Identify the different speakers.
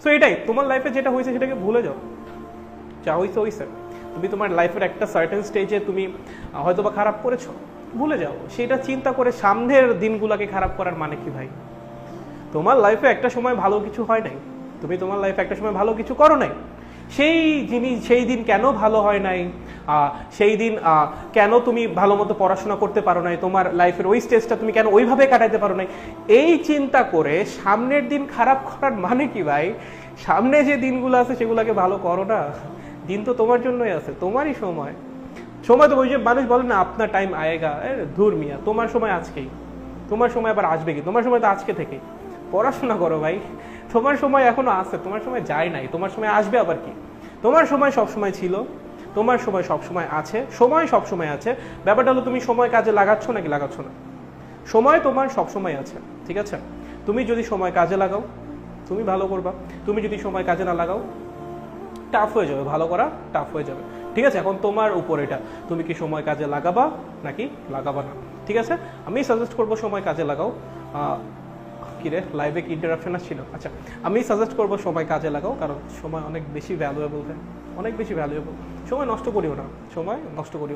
Speaker 1: So এটাই, তোমার লাইফে যেটা হয়েছে সেটাকে ভুলে যাও, যা হয়েছে হয়েছে। তুমি তোমার লাইফের একটা সার্টেন স্টেজে তুমি হয়তো বা খারাপ করেছো, ভুলে যাও। সেটা চিন্তা করে সামনের দিনগুলোকে খারাপ করার মানে কি ভাই? তোমার লাইফে একটা সময় ভালো কিছু হয় নাই, তুমি তোমার লাইফে একটা সময় ভালো কিছু করো নাই, সেই জিনিস সেই দিন কেন ভালো হয় নাই, সেই দিন কেন তুমি ভালো মতো পড়াশোনা করতে পারো নাই, তোমার লাইফের ওই স্টেজটা তুমি কেন ওইভাবে কাটাইতে পারো নাই, এই চিন্তা করে সামনের দিন খারাপ করার মানে কি ভাই? সামনে যে দিনগুলো আছে সেগুলোকে ভালো করো না। দিন তো তোমার জন্যই আছে, তোমারই সময়। সময় তো ওই যে মানুষ বলে না আপনার টাইম আয়েগা, ধুর মিয়া, তোমার সময় আজকেই, তোমার সময় আবার আসবে কি? তোমার সময় তো আজকে থেকে। পড়াশোনা করো ভাই, তোমার সময় এখনো আছে, তোমার সময় যায় নাই, তোমার সময় আসবে আবার কি? তোমার সময় সব সময় ছিল, তোমার সময় সব সময় আছে, সময় সব সময় আছে। ব্যাপারটা হলো তুমি সময় কাজে লাগাচ্ছ নাকি লাগাচ্ছ না। সময় তোমার সব সময় আছে, ঠিক আছে? তুমি যদি সময় কাজে লাগাও তুমি ভালো করবা, তুমি যদি সময় কাজে না লাগাও টাফ হয়ে যাবে, ভালো করা টাফ হয়ে যাবে, ঠিক আছে? এখন তোমার উপর এটা, তুমি কি সময় কাজে লাগাবা নাকি লাগাবা না, ঠিক আছে? আমি সাজেস্ট করবো সময় কাজে লাগাও। কি রে, লাইভে কি ইন্টারাপশন আসছিল? আচ্ছা, আমি সাজেস্ট করবো সময় কাজে লাগাও, কারণ সময় অনেক বেশি ভ্যালুয়েবল, অনেক বেশি ভ্যালুয়েবল। সময় নষ্ট করিও না, সময় নষ্ট করিও।